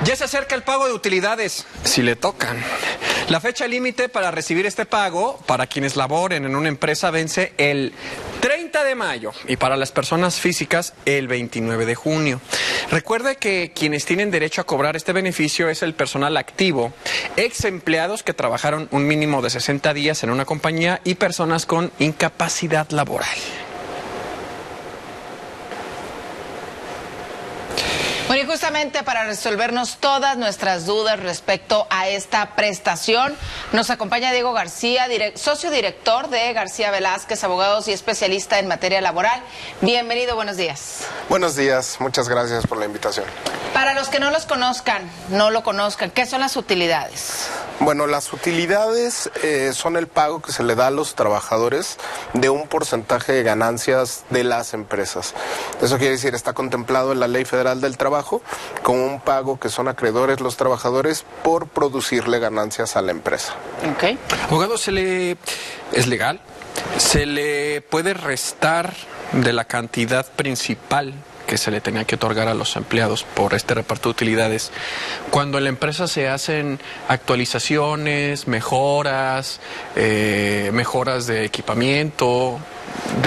Ya se acerca el pago de utilidades, si le tocan. La fecha límite para recibir este pago para quienes laboren en una empresa vence el 30 de mayo y para las personas físicas el 29 de junio. Recuerde que quienes tienen derecho a cobrar este beneficio es el personal activo, ex empleados que trabajaron un mínimo de 60 días en una compañía y personas con incapacidad laboral. Bueno, y justamente para resolvernos todas nuestras dudas respecto a esta prestación, nos acompaña Diego García, socio director de García Velázquez, abogados y especialista en materia laboral. Bienvenido, buenos días. Buenos días, muchas gracias por la invitación. Para los que no lo conozcan, ¿qué son las utilidades? Bueno, las utilidades son el pago que se le da a los trabajadores de un porcentaje de ganancias de las empresas. Eso quiere decir, está contemplado en la Ley Federal del Trabajo como un pago que son acreedores los trabajadores por producirle ganancias a la empresa. Okay. Abogado, ¿es legal? ¿Se le puede restar de la cantidad principal que se le tenía que otorgar a los empleados por este reparto de utilidades cuando en la empresa se hacen actualizaciones, mejoras de equipamiento?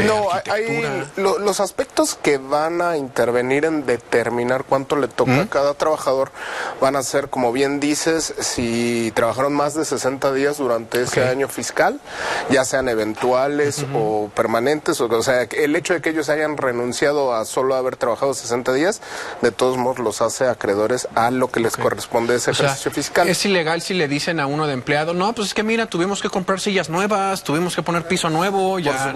No, hay los aspectos que van a intervenir en determinar cuánto le toca a cada trabajador van a ser, como bien dices, si trabajaron más de 60 días durante ese año fiscal, ya sean eventuales o permanentes, o sea, el hecho de que ellos hayan renunciado a solo haber trabajado 60 días, de todos modos los hace acreedores a lo que les corresponde ese ejercicio fiscal. ¿Es ilegal si le dicen a uno de empleado, no, pues es que mira, tuvimos que comprar sillas nuevas, tuvimos que poner piso nuevo? Ya...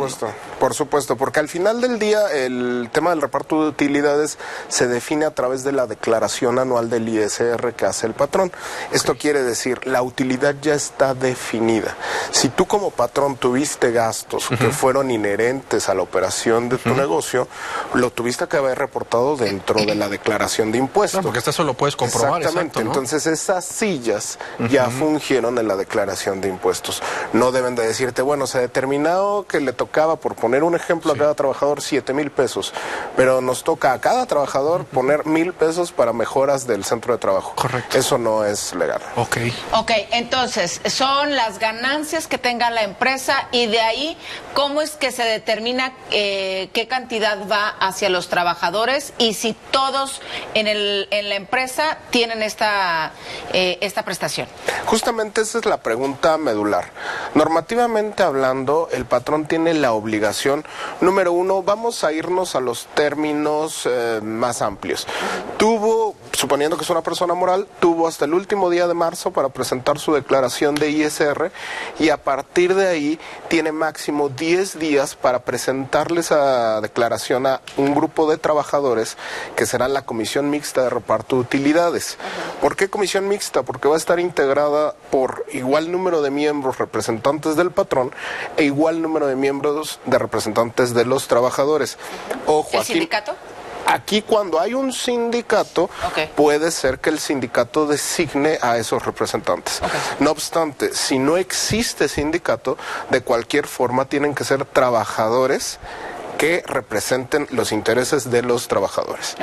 Por supuesto, porque al final del día el tema del reparto de utilidades se define a través de la declaración anual del ISR que hace el patrón. Esto quiere decir, la utilidad ya está definida. Si tú como patrón tuviste gastos que fueron inherentes a la operación de tu negocio, lo tuviste que haber reportado dentro de la declaración de impuestos. Claro, porque eso lo puedes comprobar. Exactamente, exacto, ¿no? Entonces esas sillas ya fungieron en la declaración de impuestos. No deben de decirte, bueno, se determinó que le tocaba, por poner un ejemplo, a cada trabajador 7,000 pesos, pero nos toca a cada trabajador poner 1,000 pesos para mejoras del centro de trabajo. Correcto. Eso no es legal. Ok, entonces, son las ganancias que tenga la empresa y de ahí, ¿cómo es que se determina qué cantidad va hacia los trabajadores y si todos en la empresa tienen esta prestación? Justamente esa es la pregunta medular. Normativamente hablando, el patrón tiene la obligación, número uno, vamos a irnos a los términos más amplios. Suponiendo que es una persona moral, tuvo hasta el último día de marzo para presentar su declaración de ISR y a partir de ahí tiene máximo 10 días para presentarle esa declaración a un grupo de trabajadores que será la Comisión Mixta de Reparto de Utilidades. ¿Por qué comisión mixta? Porque va a estar integrada por igual número de miembros representantes del patrón e igual número de miembros de representantes de los trabajadores. Ojo, ¿El sindicato? Aquí cuando hay un sindicato, puede ser que el sindicato designe a esos representantes. No obstante, si no existe sindicato, de cualquier forma tienen que ser trabajadores que representen los intereses de los trabajadores.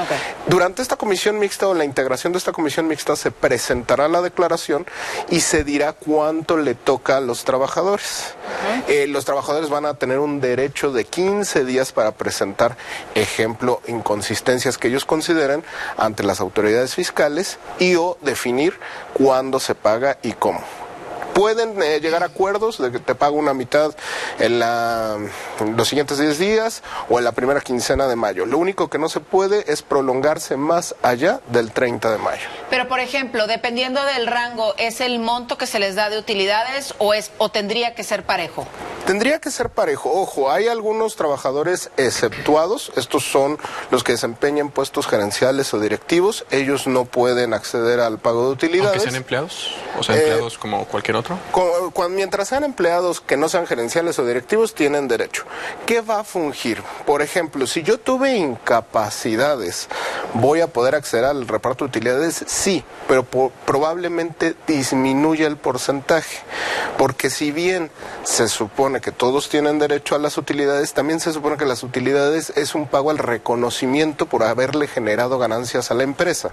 Durante esta comisión mixta o la integración de esta comisión mixta se presentará la declaración y se dirá cuánto le toca a los trabajadores. Los trabajadores van a tener un derecho de 15 días para presentar, ejemplo, inconsistencias que ellos consideren ante las autoridades fiscales y o definir cuándo se paga y cómo. Pueden llegar a acuerdos de que te pago una mitad en los siguientes 10 días o en la primera quincena de mayo. Lo único que no se puede es prolongarse más allá del 30 de mayo. Pero, por ejemplo, dependiendo del rango, ¿es el monto que se les da de utilidades o tendría que ser parejo? Tendría que ser parejo. Ojo, hay algunos trabajadores exceptuados. Estos son los que desempeñan puestos gerenciales o directivos. Ellos no pueden acceder al pago de utilidades. ¿Aunque sean empleados? O sea, empleados como cualquier otro. Mientras sean empleados que no sean gerenciales o directivos, tienen derecho. ¿Qué va a fungir? Por ejemplo, si yo tuve incapacidades, ¿voy a poder acceder al reparto de utilidades? Sí, pero probablemente disminuya el porcentaje. Porque si bien se supone supone que todos tienen derecho a las utilidades, también se supone que las utilidades es un pago al reconocimiento por haberle generado ganancias a la empresa.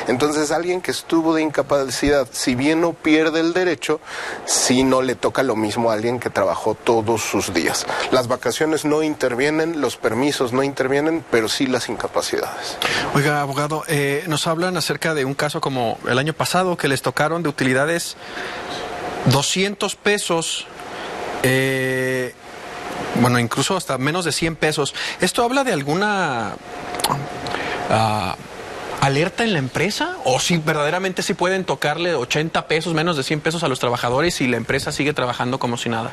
Entonces, alguien que estuvo de incapacidad, si bien no pierde el derecho, sí no le toca lo mismo a alguien que trabajó todos sus días. Las vacaciones no intervienen, los permisos no intervienen, pero sí las incapacidades. Oiga, abogado, nos hablan acerca de un caso como el año pasado que les tocaron de utilidades 200 pesos, bueno, incluso hasta menos de 100 pesos. ¿Esto habla de alguna alerta en la empresa? ¿O si verdaderamente sí pueden tocarle 80 pesos, menos de 100 pesos a los trabajadores y la empresa sigue trabajando como si nada?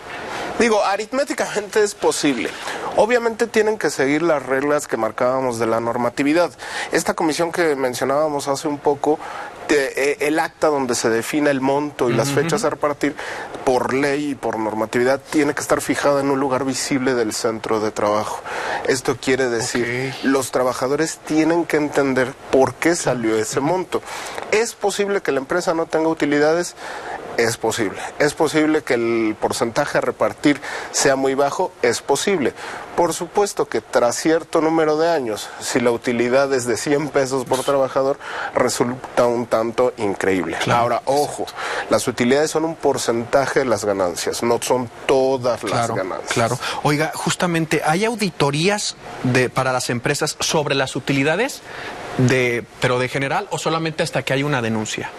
Digo, aritméticamente es posible. Obviamente tienen que seguir las reglas que marcábamos de la normatividad. Esta comisión que mencionábamos hace un poco, el acta donde se define el monto y las fechas a repartir, por ley y por normatividad, tiene que estar fijada en un lugar visible del centro de trabajo. Esto quiere decir, los trabajadores tienen que entender por qué salió ese monto. ¿Es posible que la empresa no tenga utilidades? Es posible. ¿Es posible que el porcentaje a repartir sea muy bajo? Es posible. Por supuesto que tras cierto número de años, si la utilidad es de 100 pesos por trabajador, resulta un tanto increíble. Claro. Ahora, ojo, las utilidades son un porcentaje de las ganancias, no son todas las ganancias. Claro. Oiga, justamente, ¿hay auditorías para las empresas sobre las utilidades? ¿Pero de general o solamente hasta que hay una denuncia?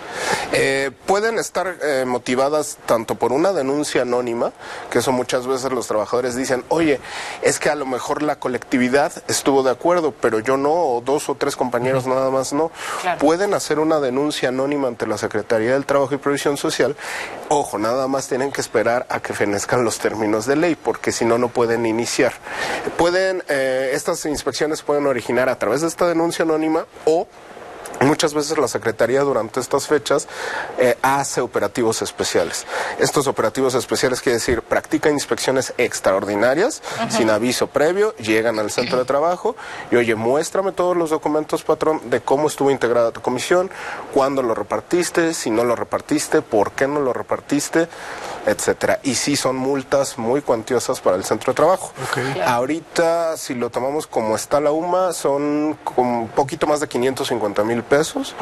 Pueden estar motivadas tanto por una denuncia anónima, que eso muchas veces los trabajadores dicen, oye, es que a lo mejor la colectividad estuvo de acuerdo, pero yo no, o 2 o 3 compañeros nada más no. Claro. Pueden hacer una denuncia anónima ante la Secretaría del Trabajo y Previsión Social. Ojo, nada más tienen que esperar a que fenezcan los términos de ley, porque si no, no pueden iniciar. Estas inspecciones pueden originar a través de esta denuncia anónima, o muchas veces la Secretaría durante estas fechas hace operativos especiales. Estos operativos especiales quiere decir, practica inspecciones extraordinarias, sin aviso previo, llegan al centro de trabajo y, oye, muéstrame todos los documentos, patrón, de cómo estuvo integrada tu comisión, cuándo lo repartiste, si no lo repartiste, por qué no lo repartiste, etcétera. Y sí son multas muy cuantiosas para el centro de trabajo. Ahorita, si lo tomamos como está la UMA, son un poquito más de 550,000 pesos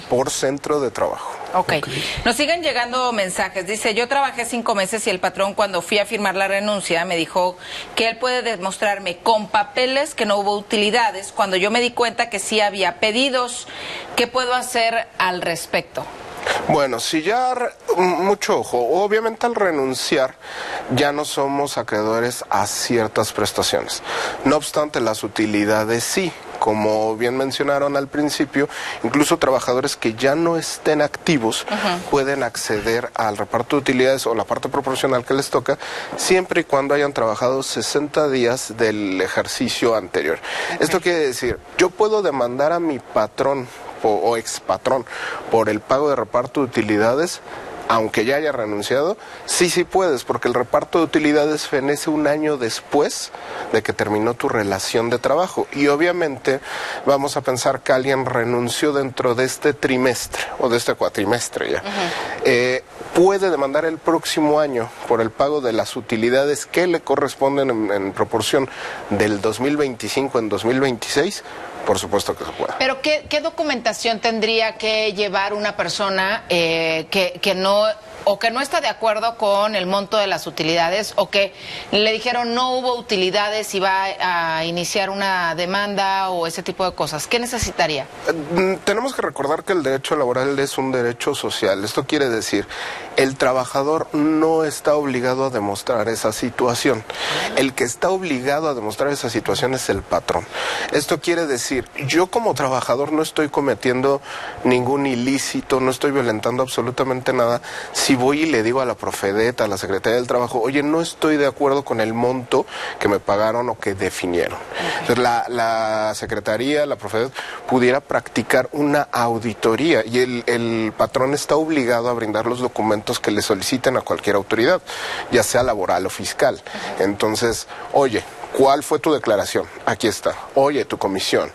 por centro de trabajo. Nos siguen llegando mensajes. Dice, yo trabajé 5 meses y el patrón, cuando fui a firmar la renuncia, me dijo que él puede demostrarme con papeles que no hubo utilidades, cuando yo me di cuenta que sí había pedidos. ¿Qué puedo hacer al respecto? Bueno, si ya, mucho ojo, obviamente al renunciar ya no somos acreedores a ciertas prestaciones. No obstante, las utilidades sí. Como bien mencionaron al principio, incluso trabajadores que ya no estén activos pueden acceder al reparto de utilidades o la parte proporcional que les toca, siempre y cuando hayan trabajado 60 días del ejercicio anterior. Esto quiere decir, yo puedo demandar a mi patrón o expatrón por el pago de reparto de utilidades, aunque ya haya renunciado. Sí puedes, porque el reparto de utilidades fenece un año después de que terminó tu relación de trabajo. Y obviamente vamos a pensar que alguien renunció dentro de este trimestre o de este cuatrimestre ya. Puede demandar el próximo año por el pago de las utilidades que le corresponden en proporción del 2025 en 2026. Por supuesto que se puede. Pero ¿qué documentación tendría que llevar una persona que no está de acuerdo con el monto de las utilidades, o que le dijeron no hubo utilidades y va a iniciar una demanda o ese tipo de cosas? ¿Qué necesitaría? Tenemos que recordar que el derecho laboral es un derecho social. Esto quiere decir, el trabajador no está obligado a demostrar esa situación. El que está obligado a demostrar esa situación es el patrón. Esto quiere decir, yo como trabajador no estoy cometiendo ningún ilícito, no estoy violentando absolutamente nada, si voy y le digo a la Profedet, a la Secretaría del Trabajo, oye, no estoy de acuerdo con el monto que me pagaron o que definieron. Entonces, la Secretaría, la Profedet, pudiera practicar una auditoría y el patrón está obligado a brindar los documentos que le soliciten a cualquier autoridad, ya sea laboral o fiscal. Entonces, oye, ¿cuál fue tu declaración? Aquí está. Oye, tu comisión.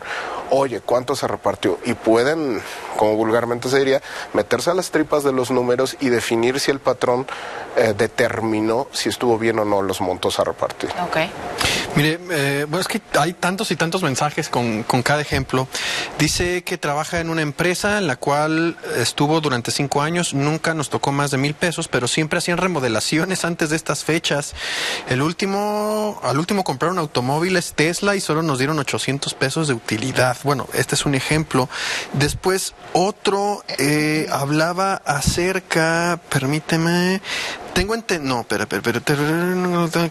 oye, ¿cuánto se repartió? Y pueden, como vulgarmente se diría, meterse a las tripas de los números y definir si el patrón determinó si estuvo bien o no los montos a repartir. Okay. Mire, bueno, es que hay tantos y tantos mensajes con cada ejemplo. Dice que trabaja en una empresa en la cual estuvo durante 5 años, nunca nos tocó más de 1,000 pesos, pero siempre hacían remodelaciones antes de estas fechas. Al último compraron automóviles Tesla y solo nos dieron 800 pesos de utilidad. Bueno, este es un ejemplo. Después otro hablaba acerca, permíteme, que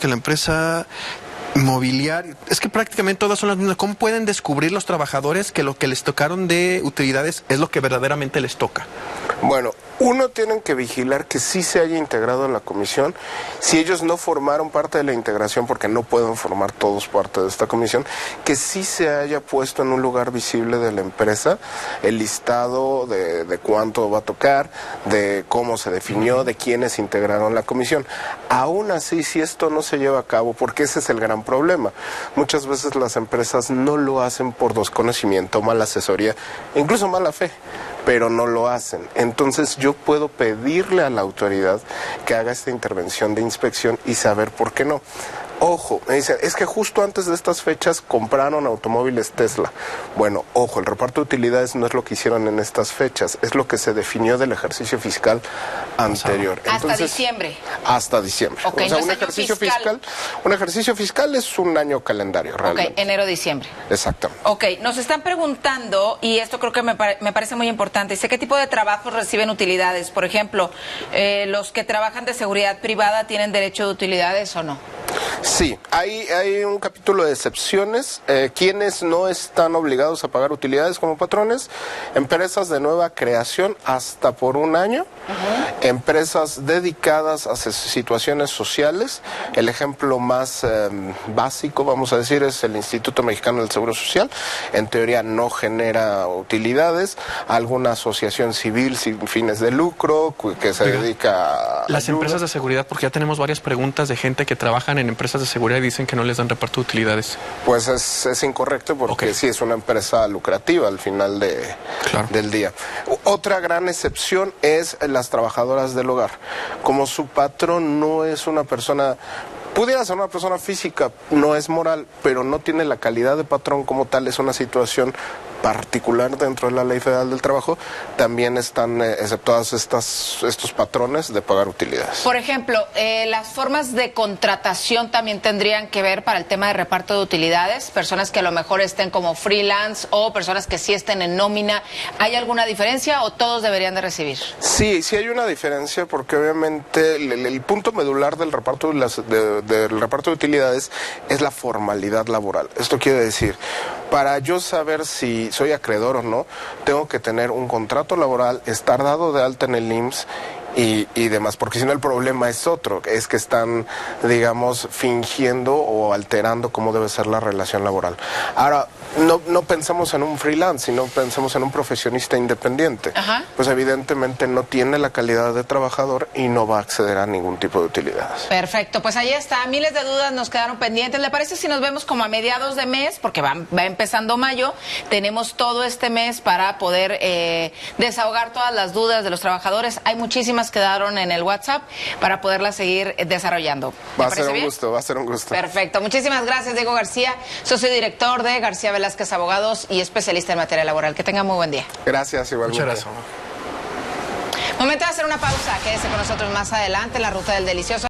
la empresa mobiliario, es que prácticamente todas son las mismas. ¿Cómo pueden descubrir los trabajadores que lo que les tocaron de utilidades es lo que verdaderamente les toca? Bueno, uno, tienen que vigilar que sí se haya integrado en la comisión. Si ellos no formaron parte de la integración, porque no pueden formar todos parte de esta comisión, que sí se haya puesto en un lugar visible de la empresa el listado de cuánto va a tocar, de cómo se definió, de quiénes integraron la comisión. Aún así, si esto no se lleva a cabo, porque ese es el gran problema, muchas veces las empresas no lo hacen por desconocimiento, mala asesoría, incluso mala fe, pero no lo hacen. Entonces yo puedo pedirle a la autoridad que haga esta intervención de inspección y saber por qué no. Ojo, me dicen, es que justo antes de estas fechas compraron automóviles Tesla. Bueno, ojo, el reparto de utilidades no es lo que hicieron en estas fechas, es lo que se definió del ejercicio fiscal anterior. Entonces, hasta diciembre. Hasta diciembre. Okay, o sea, no un ejercicio fiscal es un año calendario, realmente. Ok, enero-diciembre. Exacto. Ok, nos están preguntando, y esto creo que me parece muy importante, dice, ¿qué tipo de trabajos reciben utilidades? Por ejemplo, ¿los que trabajan de seguridad privada tienen derecho de utilidades o no? Sí, hay un capítulo de excepciones. Quienes no están obligados a pagar utilidades como patrones, empresas de nueva creación hasta por 1 año, empresas dedicadas a situaciones sociales. El ejemplo más básico, vamos a decir, es el Instituto Mexicano del Seguro Social. En teoría no genera utilidades. Alguna asociación civil sin fines de lucro que se dedica a las empresas de seguridad, porque ya tenemos varias preguntas de gente que trabajan en empresas de seguridad y dicen que no les dan reparto de utilidades. Pues es incorrecto, porque sí es una empresa lucrativa al final del día. Otra gran excepción es las trabajadoras del hogar. Como su patrón no es una persona, pudiera ser una persona física, no es moral, pero no tiene la calidad de patrón como tal, es una situación particular dentro de la Ley Federal del Trabajo, también están exceptuados estos patrones de pagar utilidades. Por ejemplo, las formas de contratación también tendrían que ver para el tema de reparto de utilidades, personas que a lo mejor estén como freelance o personas que sí estén en nómina. ¿Hay alguna diferencia o todos deberían de recibir? Sí hay una diferencia, porque obviamente el punto medular del reparto de utilidades es la formalidad laboral. Esto quiere decir, para yo saber si soy acreedor o no, tengo que tener un contrato laboral, estar dado de alta en el IMSS y demás, porque si no el problema es otro, es que están, digamos, fingiendo o alterando cómo debe ser la relación laboral. Ahora, no pensamos en un freelance, sino pensamos en un profesionista independiente. Pues evidentemente no tiene la calidad de trabajador y no va a acceder a ningún tipo de utilidades. Perfecto, pues ahí está, miles de dudas nos quedaron pendientes. ¿Le parece si nos vemos como a mediados de mes? Porque va empezando mayo, tenemos todo este mes para poder desahogar todas las dudas de los trabajadores. Hay muchísimas quedaron en el WhatsApp para poderlas seguir desarrollando. Va a ser un gusto, va a ser un gusto. Perfecto, muchísimas gracias, Diego García, socio director de García Velázquez Abogados y especialista en materia laboral. Que tenga muy buen día. Gracias, igualmente. Muchas gracias. Momento de hacer una pausa, quédese con nosotros más adelante en la Ruta del Delicioso.